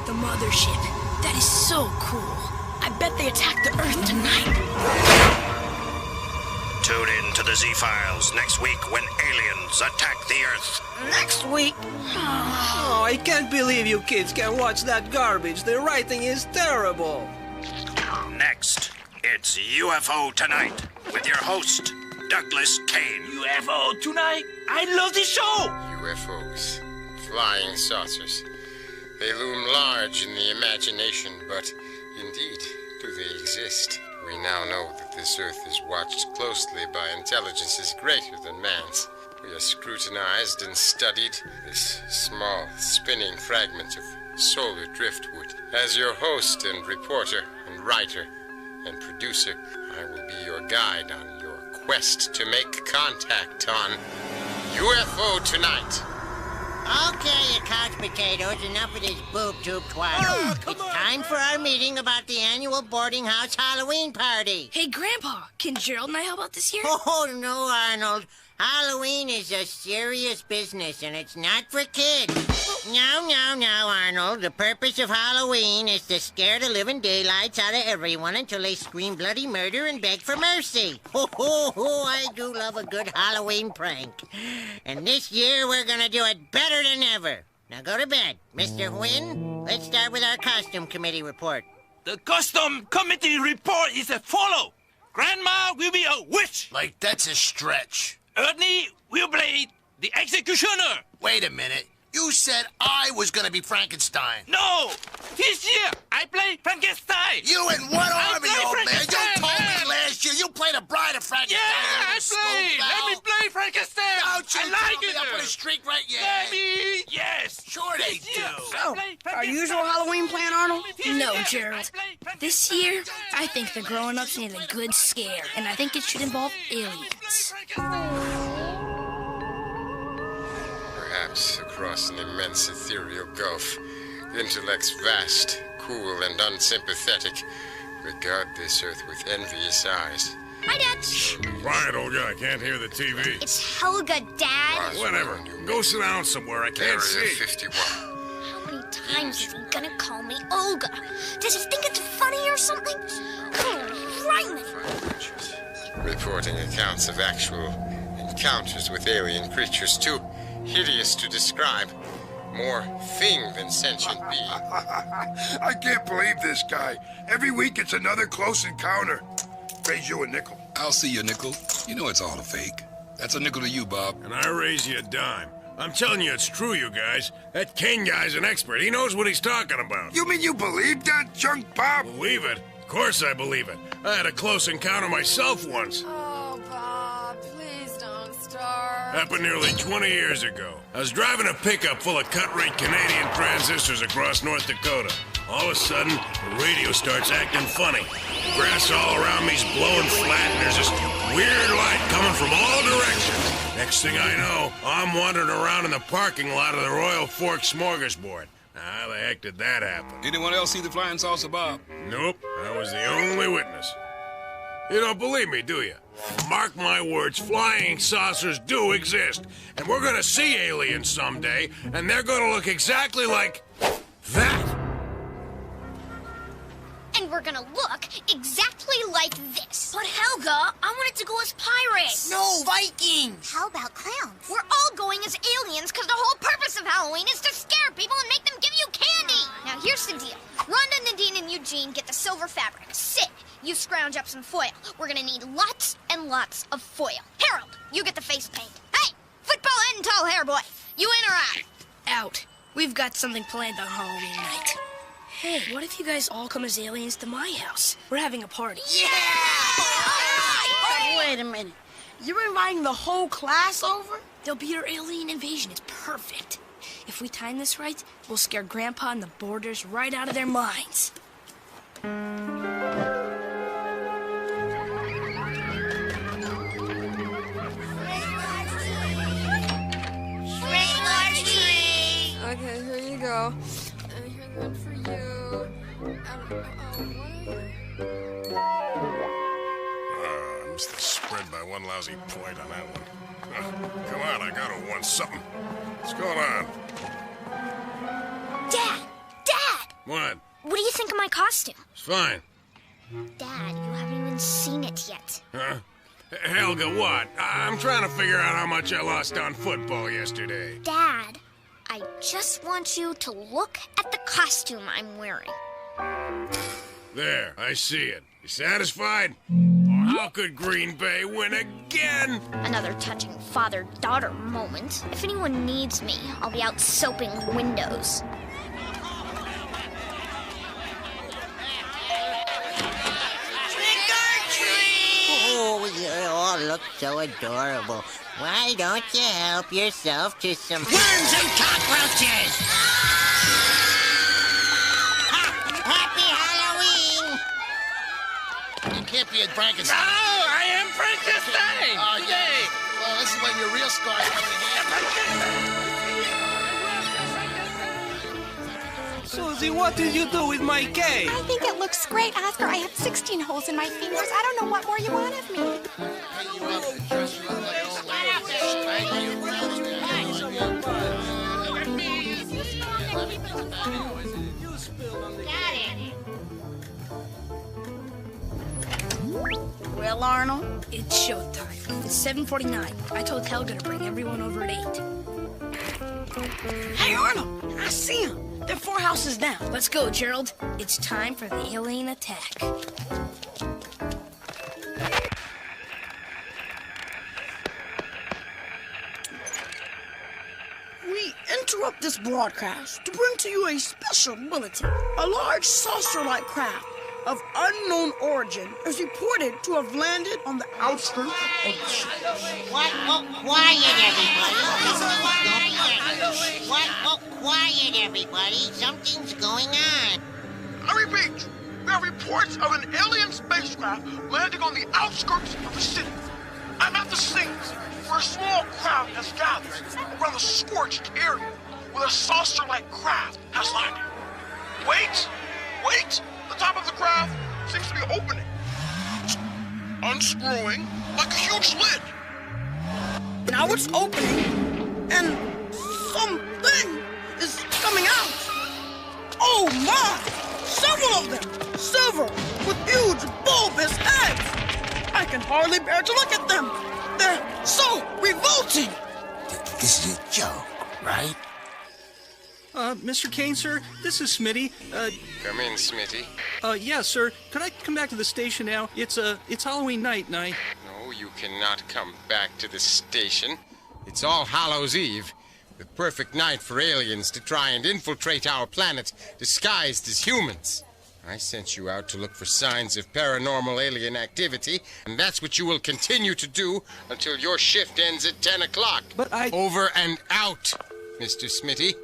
the mothership. That is so cool. I bet they attack the Earth tonight. Tune in to the Z-Files next week when aliens attack the Earth. Next week? Oh, I can't believe you kids can watch that garbage. The writing is terrible. Next, it's UFO Tonight with your host, Douglas Kane. UFO Tonight? I love this show! UFOs. Flying saucers. They loom large in the imagination, but indeed, do they exist? We now know that this Earth is watched closely by intelligences greater than man's. We have scrutinized and studied this small, spinning fragment of solar driftwood. As your host and reporter and writer and producer, I will be your guide on your quest to make contact on UFO Tonight. Okay, you couch potatoes, enough of this boob tube twaddle. It's time for our meeting about the annual boarding house Halloween party. Hey, Grandpa, can Gerald and I help out this year? Oh, no, Arnold. Halloween is a serious business, and it's not for kids. No, Arnold. The purpose of Halloween is to scare the living daylights out of everyone until they scream bloody murder and beg for mercy. I do love a good Halloween prank. And this year, we're gonna do it better than ever. Now go to bed. Mr. Huynh, let's start with our costume committee report. The custom committee report is as follow. Grandma will be a witch. Like, that's a stretch. Ernie will play the executioner. Wait a minute. You said I was gonna be Frankenstein. No! This year, I play Frankenstein. You in what army, play old man? You Frankenstein, told man. me last year you played a bride of Frankenstein. Yeah, I you play. schoolfowl. Let me play Frankenstein. Don't you I like tell me it. I put a streak right, yeah. Let me. Yes. Sure they This year, do. I So, play our Frankenstein. usual Halloween plan, Arnold? This No, year, Gerald. I play Frankenstein. This year, I think the grown-ups need a good scare, and I think it should involve aliens. Perhaps across an immense ethereal gulf, intellects vast, cool, and unsympathetic regard this Earth with envious eyes. Hi, Dad. Quiet, old guy. I can't hear the TV. It's Helga, Dad. Whatever. Go sit down somewhere. I can't Area see. 51. How many times is he gonna call me Olga? Does he think it's funny or something? Right. Reporting accounts of actual encounters with alien creatures too hideous to describe. More thing than sentient being. I can't believe this guy. Every week it's another close encounter. Raise you a nickel. I'll see you a nickel. You know it's all a fake. That's a nickel to you, Bob. And I raise you a dime. I'm telling you, it's true, you guys. That Kane guy's an expert. He knows what he's talking about. You mean you believe that junk, Bob? Believe it? Of course I believe it. I had a close encounter myself once. Oh, Bob, please don't start. Happened nearly 20 years ago. I was driving a pickup full of cut-rate Canadian transistors across North Dakota. All of a sudden, the radio starts acting funny. Grass all around me's blowing flat, and there's this weird light coming from all directions. Next thing I know, I'm wandering around in the parking lot of the Royal Fork Smorgasbord. Now, how the heck did that happen? Anyone else see the flying saucer, Bob? Nope, I was the only witness. You don't believe me, do you? Mark my words, flying saucers do exist. And we're gonna see aliens someday, and they're gonna look exactly like that. And we're gonna look exactly like this. But Helga, I want it to go as pirates. No, Vikings. How about clowns? We're all going as aliens because the whole purpose of Halloween is to scare people and make them give you candy. Now here's the deal. Rhonda, Nadine, and Eugene get the silver fabric. Sid, you scrounge up some foil. We're gonna need lots and lots of foil. Harold, you get the face paint. Hey, football head and tall hair boy, you in or out? Out. We've got something planned on Halloween night. Hey, what if you guys all come as aliens to my house? We're having a party. Yeah! Wait a minute. You're inviting the whole class over? There'll be our alien invasion. It's perfect. If we time this right, we'll scare Grandpa and the boarders right out of their minds. Okay, here you go. And here's one for you. I missed the spread by one lousy point on that one. Come on, I gotta want something. What's going on? Dad! Dad! What? What do you think of my costume? It's fine. Dad, you haven't even seen it yet. Huh? Helga, what? I'm trying to figure out how much I lost on football yesterday. Dad, I just want you to look at the costume I'm wearing. There, I see it. You satisfied? Or how could Green Bay win again? Another touching father-daughter moment. If anyone needs me, I'll be out soaping windows. Oh, you all look so adorable. Why don't you help yourself to some worms and cockroaches? Happy Halloween! You can't be a Frankenstein. No, I am Frankenstein! Oh, yeah. Well, this is when your real scars come in handy. Susie, what did you do with my cake? I think it looks great, Oscar. I have 16 holes in my fingers. I don't know what more you want of me. Hey, you up and dress you up like old lady. Thank you. Well, Arnold, it's showtime. It's 7:49. I told Helga to bring everyone over at 8. Hey, Arnold, I see him. They're 4 houses down. Let's go, Gerald. It's time for the alien attack. We interrupt this broadcast to bring to you a special bulletin. A large saucer-like craft of unknown origin is reported to have landed on the outskirts of the ship. Quiet, everybody. Quiet, everybody. Something's going on. I repeat, we have reports of an alien spacecraft landing on the outskirts of the city. I'm at the scenes where a small crowd has gathered around the scorched area where the saucer-like craft has landed. Wait! The top of the craft seems to be opening. Unscrewing like a huge lid. Now it's opening, and something is coming out. Oh my! Several of them! Silver, with huge bulbous heads! I can hardly bear to look at them! They're so revolting! This is a joke, right? Mr. Kane, sir, this is Smitty. Come in, Smitty. Yeah, sir. Could I come back to the station now? It's Halloween night, and I... No, you cannot come back to the station. It's All Hallows Eve, the perfect night for aliens to try and infiltrate our planet disguised as humans. I sent you out to look for signs of paranormal alien activity, and that's what you will continue to do until your shift ends at 10 o'clock. But I... Over and out, Mr. Smitty.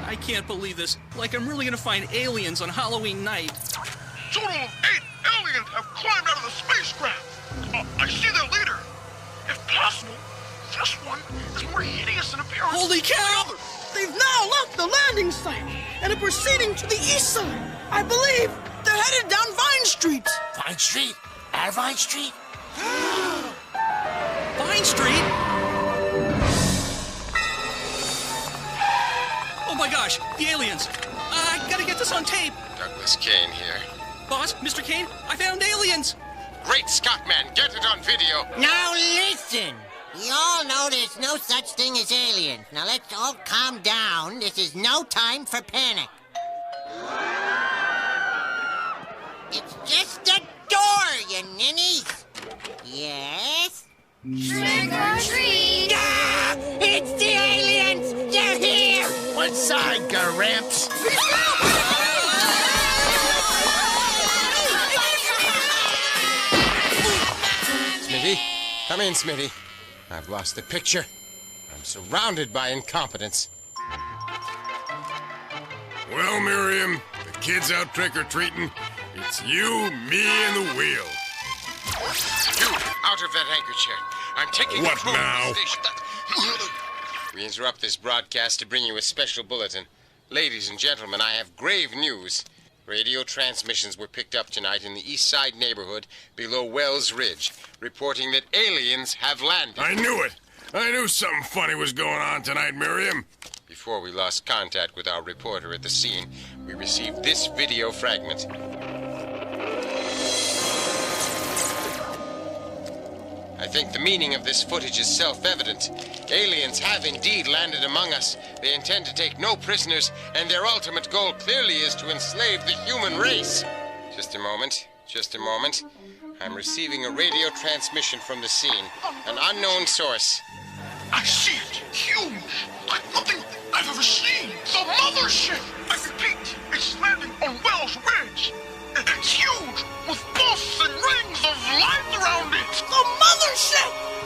I can't believe this. Like, I'm really gonna find aliens on Halloween night. Total of 8 aliens have climbed out of the spacecraft. I see their leader. If possible, this one is more hideous in appearance. Holy cow! They've now left the landing site and are proceeding to the east side. I believe they're headed down Vine Street. Vine Street? Our Vine Street? Vine Street? Oh my gosh, the aliens! I gotta get this on tape! Douglas Kane here. Boss, Mr. Kane, I found aliens! Great Scott, man, get it on video! Now listen! We all know there's no such thing as aliens. Now let's all calm down. This is no time for panic. It's just a door, you ninnies! Yes? Trick or treat! Ah! It's the aliens! They're here! What side, Garamps? Smitty, come in, Smitty. I've lost the picture. I'm surrounded by incompetence. Well, Miriam, the kids out trick-or-treating. It's you, me, and the wheel. You, out of that anchor chair. I'm taking What control now? of the station. We interrupt this broadcast to bring you a special bulletin. Ladies and gentlemen, I have grave news. Radio transmissions were picked up tonight in the East Side neighborhood below Wells Ridge, reporting that aliens have landed. I knew it! I knew something funny was going on tonight, Miriam. Before we lost contact with our reporter at the scene, we received this video fragment. I think the meaning of this footage is self-evident. Aliens have indeed landed among us. They intend to take no prisoners, and their ultimate goal clearly is to enslave the human race. Just a moment. I'm receiving a radio transmission from the scene. An unknown source. I see it. Huge. Like nothing I've ever seen. The mothership. I repeat, it's landing on Wells Ridge. It's huge, with boss and rings of light around it. The mothership!